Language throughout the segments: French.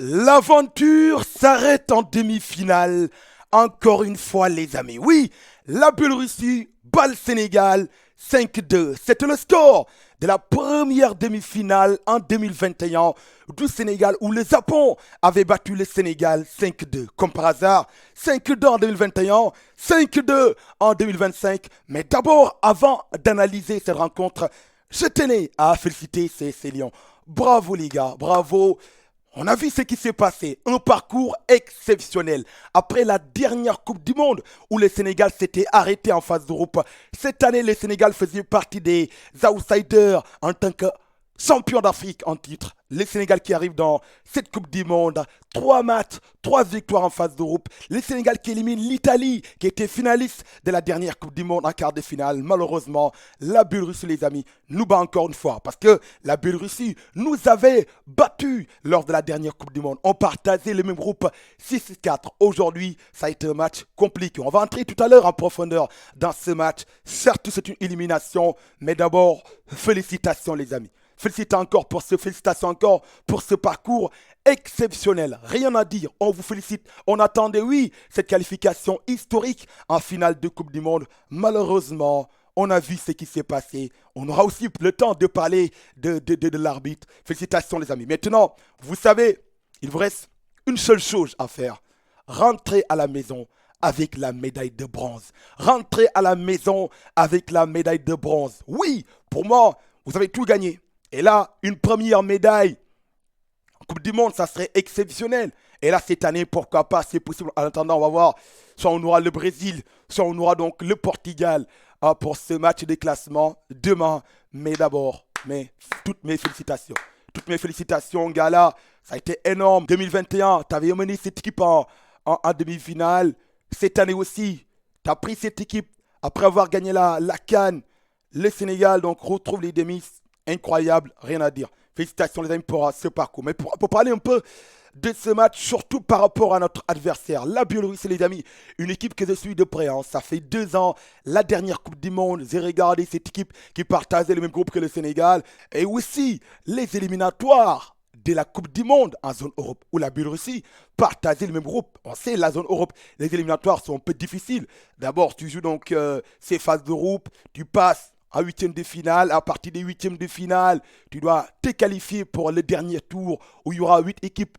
L'aventure s'arrête en demi-finale. Encore une fois, les amis. Oui, la Biélorussie bat le Sénégal 5-2. C'était le score de la première demi-finale en 2021 du Sénégal où le Japon avait battu le Sénégal 5-2. Comme par hasard, 5-2 en 2021, 5-2 en 2025. Mais d'abord, avant d'analyser cette rencontre, je tenais à féliciter ces Lions. Bravo les gars, bravo. On a vu ce qui s'est passé, un parcours exceptionnel. Après la dernière Coupe du Monde où le Sénégal s'était arrêté en phase d'Europe, cette année le Sénégal faisait partie des outsiders en tant que champion d'Afrique en titre. Le Sénégal qui arrive dans cette Coupe du Monde, 3 matchs, 3 victoires en phase d'Europe. Le Sénégal qui élimine l'Italie, qui était finaliste de la dernière Coupe du Monde en quart de finale. Malheureusement, la Biélorussie, les amis, nous bat encore une fois. Parce que la Biélorussie nous avait battus lors de la dernière Coupe du Monde. On partageait le même groupe 6-4. Aujourd'hui, ça a été un match compliqué. On va entrer tout à l'heure en profondeur dans ce match. Certes, c'est une élimination, mais d'abord, félicitations les amis. Félicitations encore pour ce parcours exceptionnel. Rien à dire. On vous félicite. On attendait, oui, cette qualification historique en finale de Coupe du Monde. Malheureusement, on a vu ce qui s'est passé. On aura aussi le temps de parler de l'arbitre. Félicitations les amis. Maintenant, vous savez, il vous reste une seule chose à faire. Rentrez à la maison avec la médaille de bronze. Rentrez à la maison avec la médaille de bronze. Oui, pour moi, vous avez tout gagné. Et là, une première médaille en Coupe du Monde, ça serait exceptionnel. Et là, cette année, pourquoi pas, c'est possible. En attendant, on va voir, soit on aura le Brésil, soit on aura donc le Portugal pour ce match de classement demain. Mais d'abord, toutes mes félicitations. Toutes mes félicitations, Gala. Ça a été énorme. 2021, tu avais mené cette équipe en demi-finale. Cette année aussi, tu as pris cette équipe après avoir gagné la CAN. Le Sénégal donc retrouve les demi. Incroyable, rien à dire. Félicitations les amis pour ce parcours. Mais pour parler un peu de ce match, surtout par rapport à notre adversaire, la Biélorussie les amis, une équipe que je suis de près. Ça fait 2 ans, la dernière Coupe du Monde, j'ai regardé cette équipe qui partageait le même groupe que le Sénégal. Et aussi les éliminatoires de la Coupe du Monde en zone Europe, où la Biélorussie partageait le même groupe. On sait, la zone Europe, les éliminatoires sont un peu difficiles. D'abord, tu joues donc ces phases d'Europe, tu passes en huitième de finale. À partir des huitièmes de finale, tu dois te qualifier pour le dernier tour où il y aura 8 équipes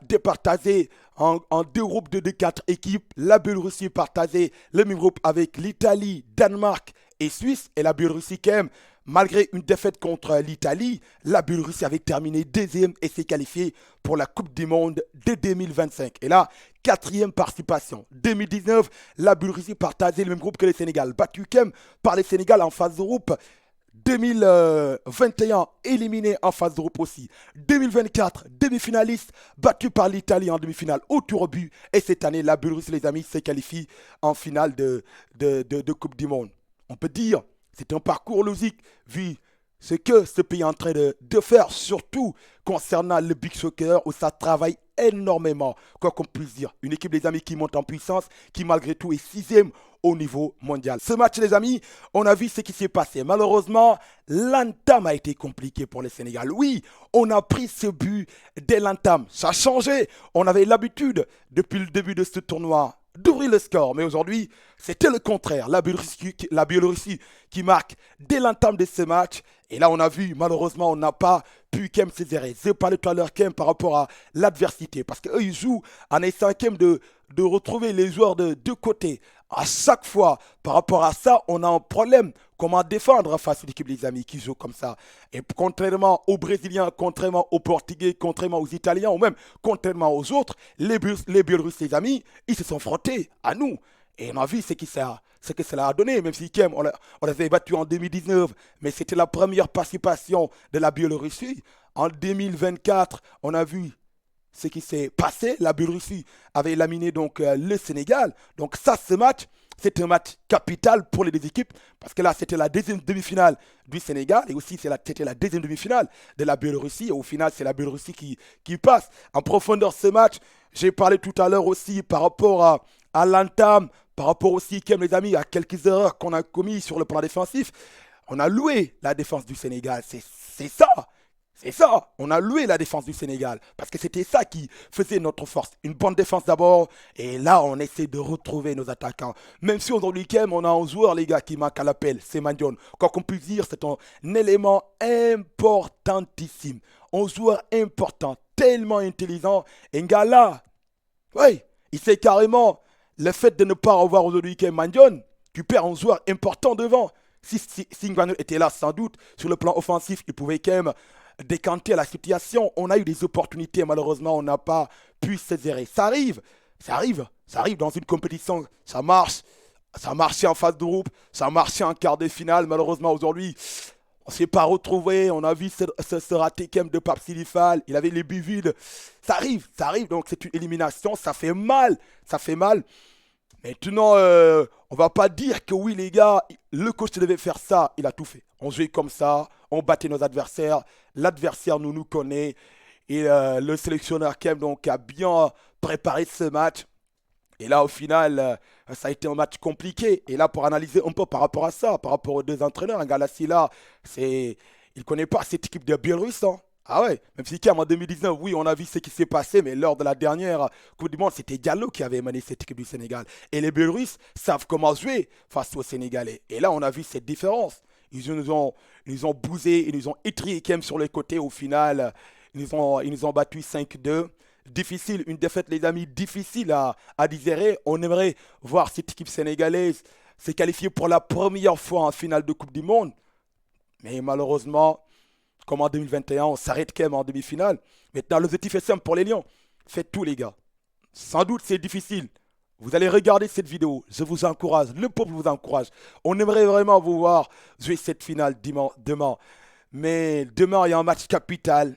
départagées en 2 groupes de 4 équipes. La Biélorussie partagée le même groupe avec l'Italie, Danemark et Suisse. Et la Biélorussie quand même, malgré une défaite contre l'Italie, la Biélorussie avait terminé deuxième et s'est qualifiée pour la Coupe du Monde de 2025. Et là, 4e participation. 2019, la Biélorussie partageait le même groupe que le Sénégal. Battu quand même par le Sénégal en phase d'Europe. 2021, éliminé en phase d'Europe aussi. 2024, demi-finaliste, battu par l'Italie en demi-finale au tour au but. Et cette année, la Biélorussie, les amis, se qualifie en finale de Coupe du Monde. On peut dire, c'est un parcours logique vu ce que ce pays est en train de faire, surtout concernant le Big Soccer où ça travaille énormément, quoi qu'on puisse dire. Une équipe des amis qui monte en puissance, qui malgré tout est 6e au niveau mondial. Ce match les amis, on a vu ce qui s'est passé. Malheureusement, l'entame a été compliqué pour le Sénégal. Oui, on a pris ce but dès l'entame. Ça a changé. On avait l'habitude depuis le début de ce tournoi d'ouvrir le score. Mais aujourd'hui, c'était le contraire. La Biélorussie qui marque dès l'entame de ce match. Et là, on a vu, malheureusement, on n'a pas pu quand même se gérer. J'ai parlé tout à l'heure quand même par rapport à l'adversité. Parce qu'eux, ils jouent en essayant quand même de retrouver les joueurs de deux côtés. À chaque fois, par rapport à ça, on a un problème. Comment défendre face à l'équipe des amis qui joue comme ça. Et contrairement aux Brésiliens, contrairement aux Portugais, contrairement aux Italiens ou même contrairement aux autres, les Biélorusses, les amis, ils se sont frottés à nous. Et on a vu ce que cela a donné, même si on les avait battus en 2019, mais c'était la première participation de la Biélorussie. En 2024, on a vu ce qui s'est passé. La Biélorussie avait laminé donc le Sénégal. Donc ça, ce match, c'est un match capital pour les deux équipes parce que là, c'était la deuxième demi-finale du Sénégal et aussi c'était la deuxième demi-finale de la Biélorussie. Et au final, c'est la Biélorussie qui passe. En profondeur, ce match, j'ai parlé tout à l'heure aussi par rapport à l'entame, par rapport aussi, comme les amis, à quelques erreurs qu'on a commises sur le plan défensif. On a loué la défense du Sénégal. C'est ça. C'est ça, on a loué la défense du Sénégal, parce que c'était ça qui faisait notre force. Une bonne défense d'abord, et là on essaie de retrouver nos attaquants. Même si aujourd'hui, on a un joueur, les gars, qui manque à l'appel, c'est Mandione. Quoi qu'on puisse dire, c'est un élément importantissime. Un joueur important, tellement intelligent. Et un gars là, oui, il sait carrément le fait de ne pas revoir aujourd'hui Mandione, tu perds un joueur important devant. Si Ngannou était là, sans doute, sur le plan offensif, il pouvait quand même décanter la situation. On a eu des opportunités, malheureusement, on n'a pas pu saisir. Ça arrive dans une compétition, ça marche. Ça marchait en phase de groupe, ça marchait en quart de finale. Malheureusement, aujourd'hui, on ne s'est pas retrouvé. On a vu ce raté quand même de Pape Silifal. Il avait les buts vides. Ça arrive. Donc, c'est une élimination. Ça fait mal. Ça fait mal. Maintenant, on va pas dire que oui, les gars, le coach devait faire ça. Il a tout fait. On jouait comme ça, on battait nos adversaires. L'adversaire nous connaît. Et le sélectionneur Kem donc, a bien préparé ce match. Et là, au final, ça a été un match compliqué. Et là, pour analyser un peu par rapport à ça, par rapport aux deux entraîneurs, un gars là, il ne connaît pas cette équipe de Biélorusse. Hein. Ah ouais, même si en 2019, oui, on a vu ce qui s'est passé, mais lors de la dernière Coupe du Monde, c'était Diallo qui avait mené cette équipe du Sénégal. Et les Biélorusses savent comment jouer face aux Sénégalais. Et là, on a vu cette différence. Ils nous ont bousé, ils nous ont étrié quand même sur les côtés. Au final, ils nous ont battus 5-2. Difficile, une défaite, les amis, difficile à digérer. On aimerait voir cette équipe sénégalaise se qualifier pour la première fois en finale de Coupe du Monde. Mais malheureusement, comme en 2021, on s'arrête quand même en demi-finale. Maintenant, l'objectif est simple pour les Lions. Faites tout, les gars. Sans doute, c'est difficile. Vous allez regarder cette vidéo. Je vous encourage. Le peuple vous encourage. On aimerait vraiment vous voir jouer cette finale demain. Mais demain, il y a un match capital.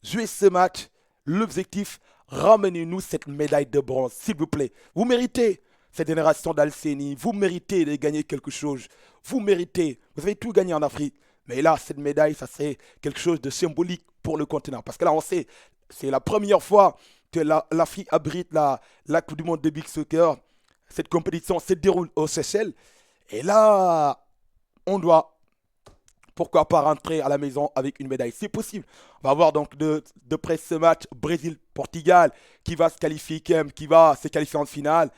Jouez ce match. L'objectif, ramenez-nous cette médaille de bronze, s'il vous plaît. Vous méritez cette génération d'Alceni. Vous méritez de gagner quelque chose. Vous méritez. Vous avez tout gagné en Afrique. Mais là, cette médaille, ça serait quelque chose de symbolique pour le continent. Parce que là, on sait, c'est la première fois que l'Afrique abrite la Coupe du Monde de Big Soccer. Cette compétition se déroule aux Seychelles. Et là, on doit, pourquoi pas, rentrer à la maison avec une médaille. C'est possible. On va voir donc de près ce match Brésil-Portugal qui va se qualifier, qui va se qualifier en finale.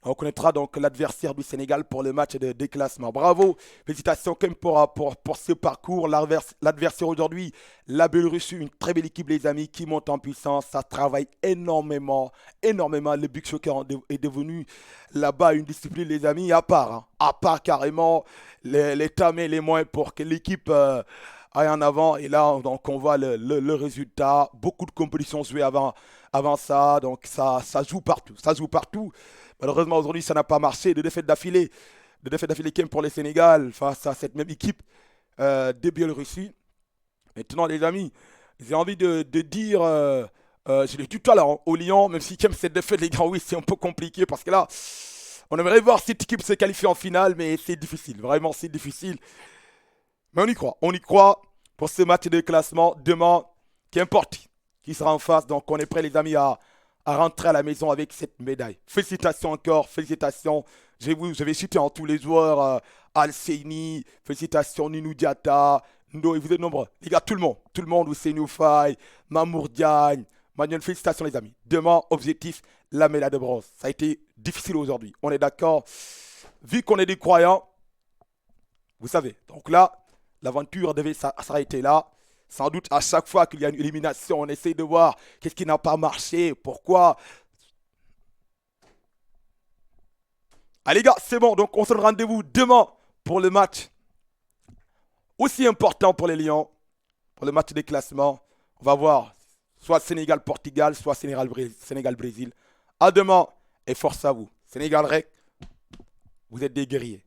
On connaîtra donc l'adversaire du Sénégal pour le match de déclassement. Bravo, félicitations quand même pour ce parcours. L'adversaire aujourd'hui, la Biélorussie, une très belle équipe les amis qui monte en puissance. Ça travaille énormément. Le Big Soccer est devenu là-bas une discipline les amis à part. Hein. À part carrément les temps et les moyens pour que l'équipe aille en avant. Et là, donc, on voit le résultat. Beaucoup de compétitions jouées avant ça. Donc ça joue partout. Ça joue partout. Malheureusement, aujourd'hui, ça n'a pas marché. Deux défaites d'affilée quand même pour le Sénégal face à cette même équipe de Biélorussie. Maintenant, les amis, j'ai envie de dire, je l'ai dit tout à l'heure, hein, au Lyon, même si quand même cette défaite, les gars, oui, c'est un peu compliqué parce que là, on aimerait voir cette équipe se qualifier en finale, mais c'est difficile. Vraiment, c'est difficile. Mais on y croit. On y croit pour ce match de classement demain, qu'importe qui sera en face. Donc, on est prêts, les amis, à rentrer à la maison avec cette médaille. Félicitations encore, félicitations. Je vais citer en tous les joueurs, Al-Seini, félicitations, Ninou Diata, Ndo, et vous êtes nombreux. Les gars, tout le monde, Ousseinou Faye, Mamour Diagne, Manuel, félicitations les amis. Demain, objectif, la médaille de bronze. Ça a été difficile aujourd'hui, on est d'accord. Vu qu'on est des croyants, vous savez, donc là, l'aventure devait s'arrêter là. Sans doute, à chaque fois qu'il y a une élimination, on essaie de voir qu'est-ce qui n'a pas marché, pourquoi. Allez les gars, c'est bon. Donc, on se donne rendez-vous demain pour le match aussi important pour les Lions, pour le match des classements. On va voir soit Sénégal-Portugal, soit Sénégal-Brésil. À demain et force à vous. Sénégal-Rec, vous êtes des guerriers.